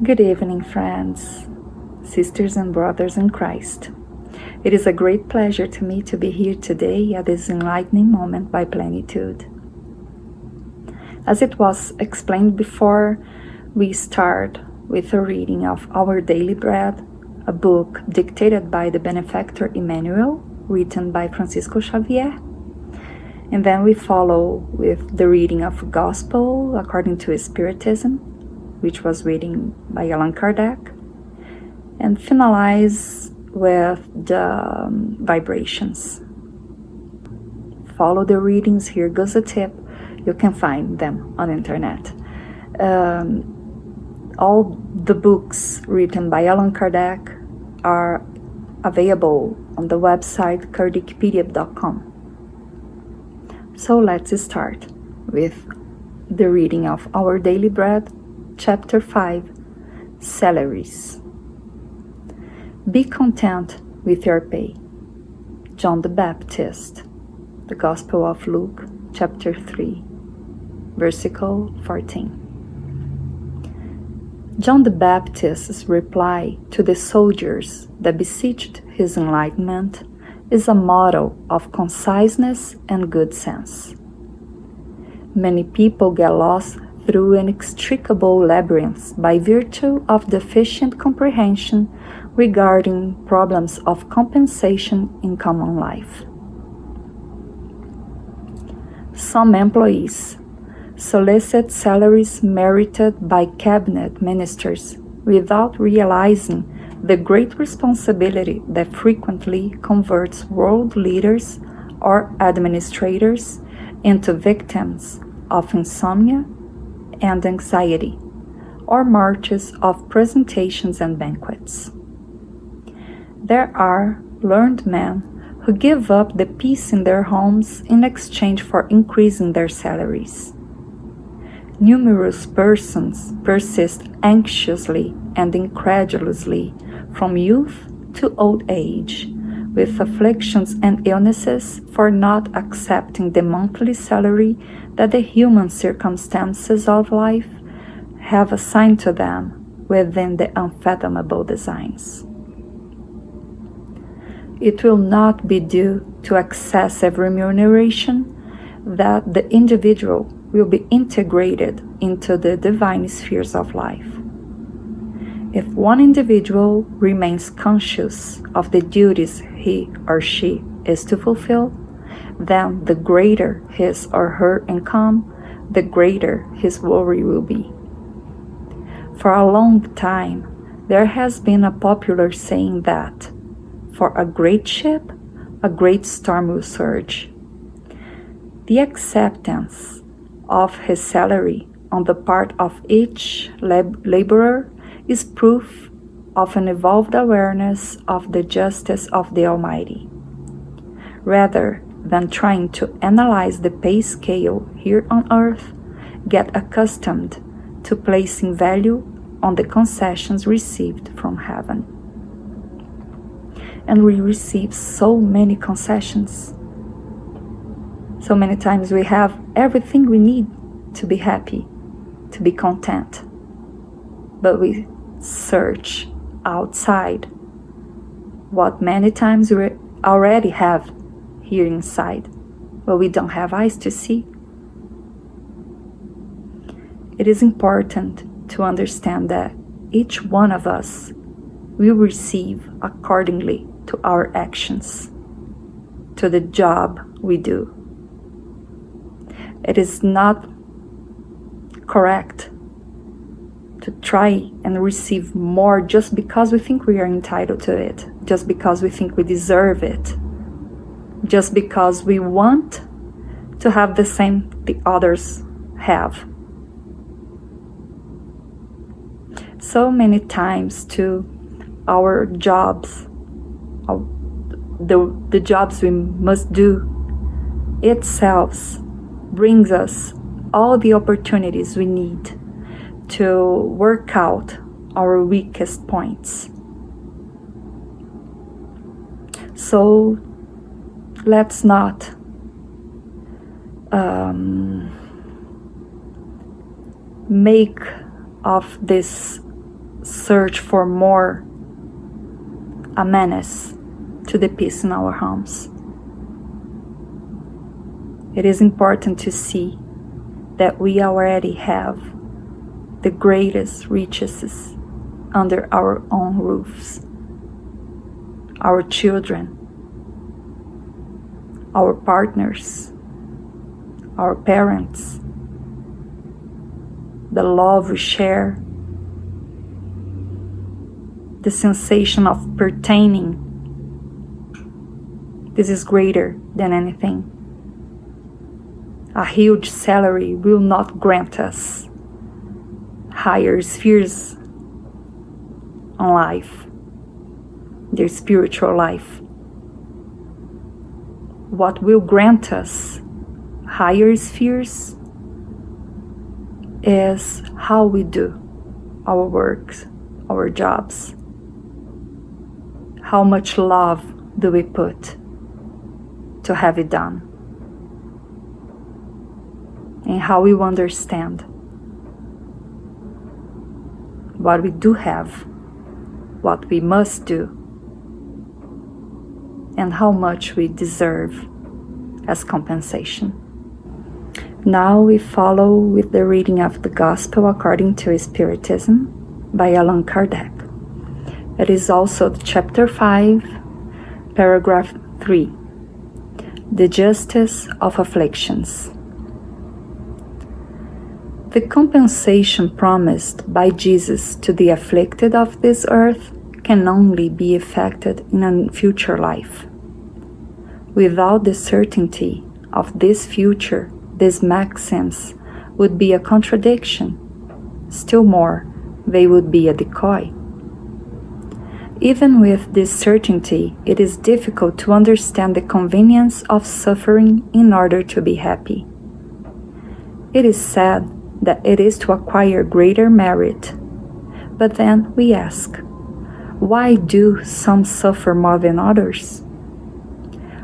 Good evening, friends, sisters and brothers in Christ. It is a great pleasure to me to be here today at this enlightening moment by Plenitude. As it was explained before, we start with a reading of Our Daily Bread, a book dictated by the benefactor Emmanuel, written by Francisco Xavier. And then we follow with the reading of Gospel according to Spiritism, which was written by Allan Kardec, and finalize with the Vibrations. Follow the readings. Here goes a tip. You can find them on the internet. All the books written by Allan Kardec are available on the website kardecpedia.com. So let's start with the reading of Our Daily Bread, Chapter 5, Salaries. Be content with your pay. John the Baptist, the Gospel of Luke, Chapter 3, Versicle 14. John the Baptist's reply to the soldiers that besieged his enlightenment is a model of conciseness and good sense. Many people get lost through inextricable labyrinths by virtue of deficient comprehension regarding problems of compensation in common life. Some employees solicit salaries merited by cabinet ministers without realizing the great responsibility that frequently converts world leaders or administrators into victims of insomnia and anxiety, or marches of presentations and banquets. There are learned men who give up the peace in their homes in exchange for increasing their salaries. Numerous persons persist anxiously and incredulously from youth to old age, with afflictions and illnesses for not accepting the monthly salary that the human circumstances of life have assigned to them within the unfathomable designs. It will not be due to excessive remuneration that the individual will be integrated into the divine spheres of life. If one individual remains conscious of the duties he or she is to fulfill, then the greater his or her income, the greater his worry will be. For a long time, there has been a popular saying that, for a great ship, a great storm will surge. The acceptance of his salary on the part of each laborer is proof of an evolved awareness of the justice of the Almighty. Rather than trying to analyze the pay scale here on earth, get accustomed to placing value on the concessions received from heaven. And we receive so many concessions. So many times we have everything we need to be happy, to be content. But we search outside what many times we already have here inside, but we don't have eyes to see. It is important to understand that each one of us will receive accordingly to our actions, to the job we do. It is not correct to try and receive more just because we think we are entitled to it, just because we think we deserve it, just because we want to have the same the others have. So many times too, our jobs, the jobs we must do itself brings us all the opportunities we need to work out our weakest points. So let's not make of this search for more a menace to the peace in our homes. It is important to see that we already have the greatest riches under our own roofs. Our children, our partners, our parents, the love we share, the sensation of pertaining. This is greater than anything. A huge salary will not grant us higher spheres on life, their spiritual life. What will grant us higher spheres is how we do our works, our jobs. How much love do we put to have it done? And how we understand what we do have, what we must do, and how much we deserve as compensation. Now we follow with the reading of the Gospel according to Spiritism by Allan Kardec. It is also chapter 5, paragraph 3, the Justice of Afflictions. The compensation promised by Jesus to the afflicted of this earth can only be effected in a future life. Without the certainty of this future, these maxims would be a contradiction. Still more, they would be a decoy. Even with this certainty, it is difficult to understand the convenience of suffering in order to be happy. It is said that it is to acquire greater merit. But then we ask, why do some suffer more than others?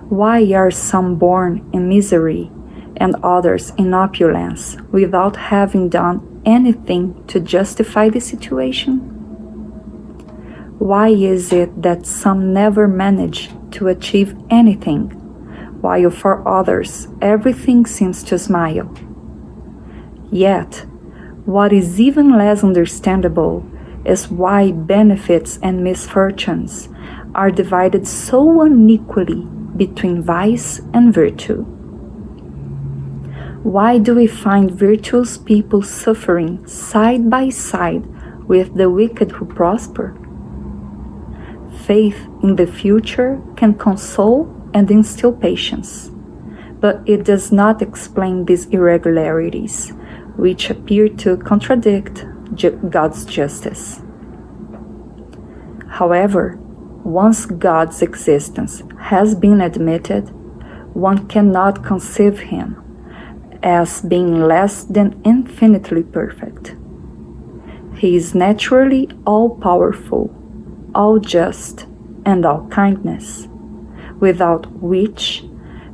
Why are some born in misery and others in opulence without having done anything to justify the situation? Why is it that some never manage to achieve anything, while for others everything seems to smile? Yet, what is even less understandable is why benefits and misfortunes are divided so unequally between vice and virtue. Why do we find virtuous people suffering side by side with the wicked who prosper? Faith in the future can console and instill patience, but it does not explain these irregularities, which appear to contradict God's justice. However, once God's existence has been admitted, one cannot conceive him as being less than infinitely perfect. He is naturally all-powerful, all-just, and all-kindness, without which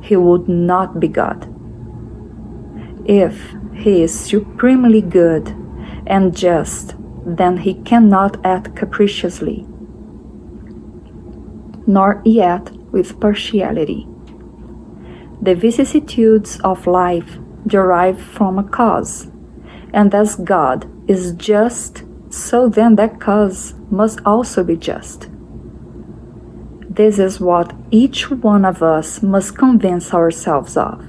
he would not be God. If he is supremely good and just, then he cannot act capriciously, nor yet with partiality. The vicissitudes of life derive from a cause, and as God is just, so then that cause must also be just. This is what each one of us must convince ourselves of.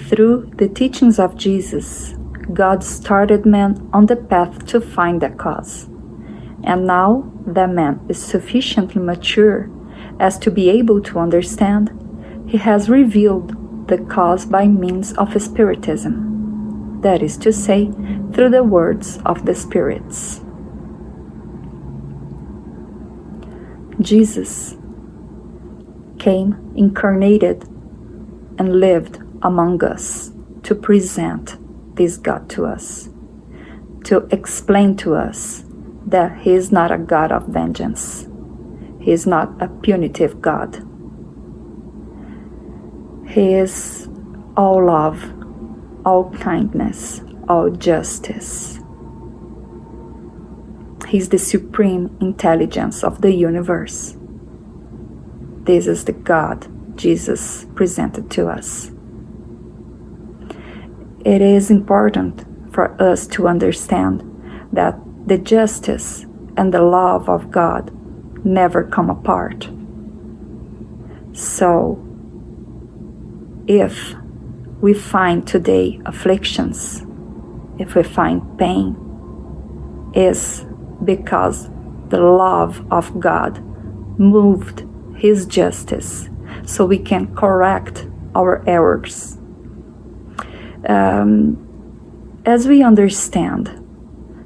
Through the teachings of Jesus, God started man on the path to find that cause, and now that man is sufficiently mature as to be able to understand, he has revealed the cause by means of Spiritism, that is to say, through the words of the spirits. Jesus came incarnated and lived among us to present this God to us, to explain to us that he is not a God of vengeance. He is not a punitive God. He is all love, all kindness, all justice. He's the supreme intelligence of the universe. This is the God Jesus presented to us. It is important for us to understand that the justice and the love of God never come apart. So, if we find today afflictions, if we find pain, is because the love of God moved His justice so we can correct our errors. As we understand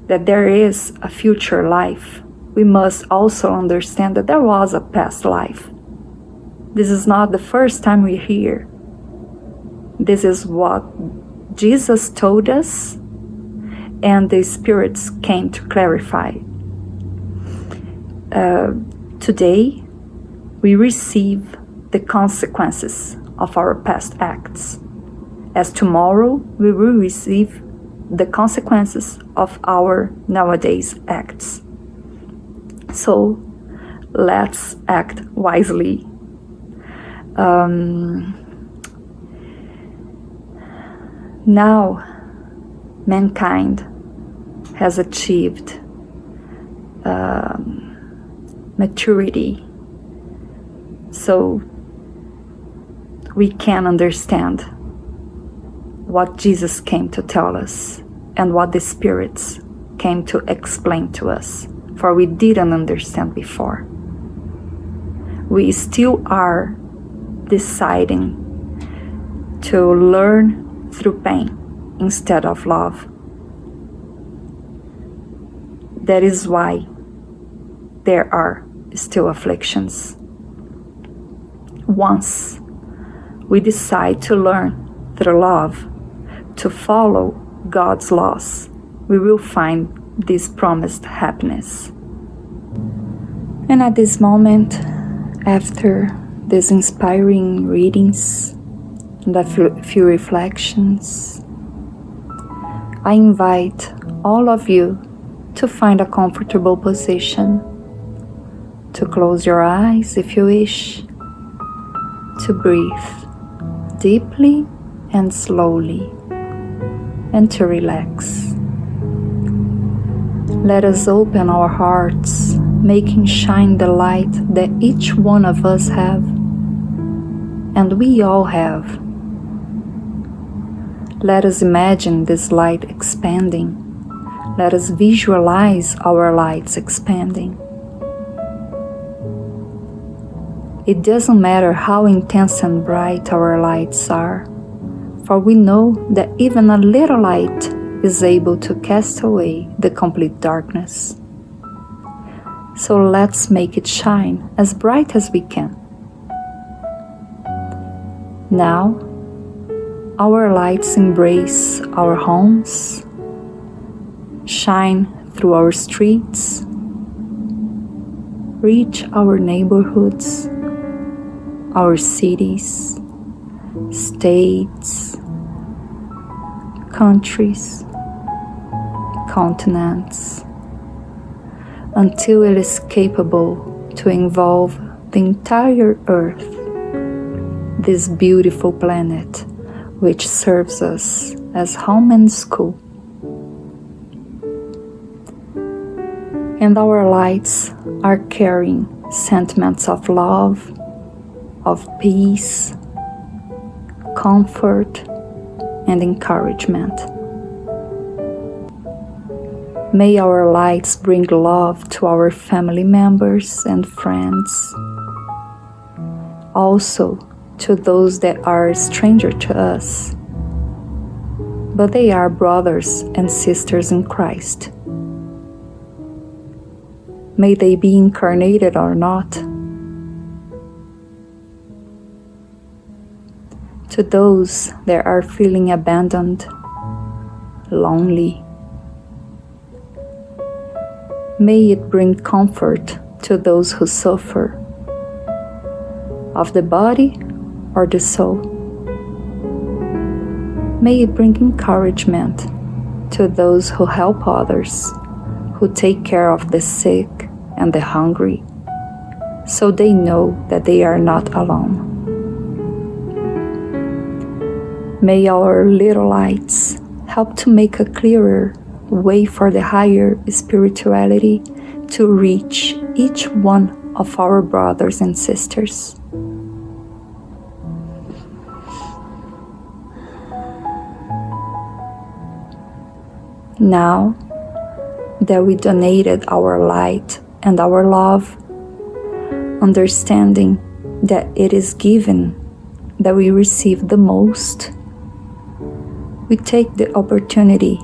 that there is a future life, we must also understand that there was a past life. This is not the first time we're here. This is what Jesus told us, and the spirits came to clarify. Today, we receive the consequences of our past acts, as tomorrow we will receive the consequences of our nowadays acts. So, let's act wisely. Now, mankind has achieved maturity, so we can understand what Jesus came to tell us and what the spirits came to explain to us, for we didn't understand before. We still are deciding to learn through pain instead of love. That is why there are still afflictions. Once we decide to learn through love, to follow God's laws, we will find this promised happiness. And at this moment, after these inspiring readings and a few reflections, I invite all of you to find a comfortable position, to close your eyes if you wish, to breathe deeply and slowly, and to relax. Let us open our hearts, making shine the light that each one of us have, and we all have. Let us imagine this light expanding. Let us visualize our lights expanding. It doesn't matter how intense and bright our lights are, for we know that even a little light is able to cast away the complete darkness. So let's make it shine as bright as we can. Now, our lights embrace our homes, shine through our streets, reach our neighborhoods, our cities, states, countries, continents, until it is capable to involve the entire Earth, this beautiful planet which serves us as home and school. And our lights are carrying sentiments of love, of peace, comfort, and encouragement. May our lights bring love to our family members and friends, also to those that are a stranger to us, but they are brothers and sisters in Christ. May they be incarnated or not. To those that are feeling abandoned, lonely, may it bring comfort to those who suffer, of the body or the soul. May it bring encouragement to those who help others, who take care of the sick and the hungry, so they know that they are not alone. May our little lights help to make a clearer way for the higher spirituality to reach each one of our brothers and sisters. Now that we donated our light and our love, understanding that it is given that we receive the most, we take the opportunity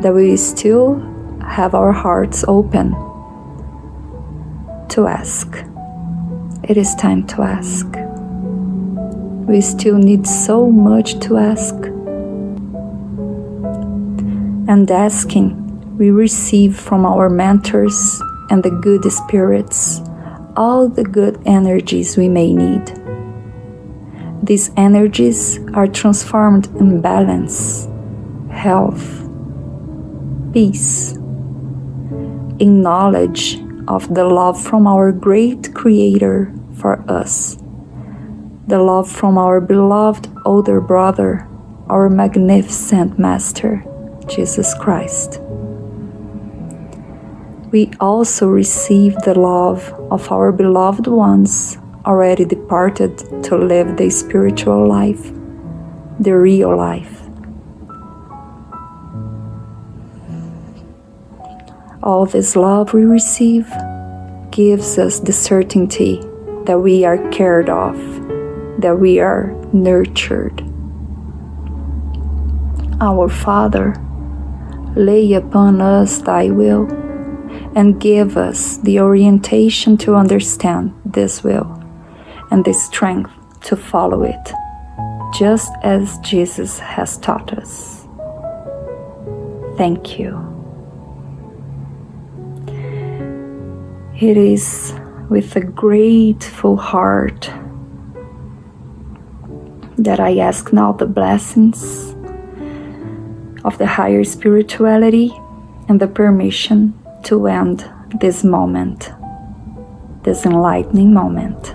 that we still have our hearts open to ask. It is time to ask. We still need so much to ask. And asking, we receive from our mentors and the good spirits all the good energies we may need. These energies are transformed in balance, health, peace, in knowledge of the love from our great Creator for us, the love from our beloved older brother, our magnificent Master, Jesus Christ. We also receive the love of our beloved ones already departed to live the spiritual life, the real life. All this love we receive gives us the certainty that we are cared of, that we are nurtured. Our Father, lay upon us thy will, and give us the orientation to understand this will and the strength to follow it, just as Jesus has taught us. Thank you. It is with a grateful heart that I ask now the blessings of the higher spirituality and the permission to end this moment, this enlightening moment.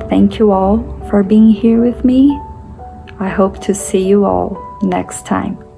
Thank you all for being here with me. I hope to see you all next time.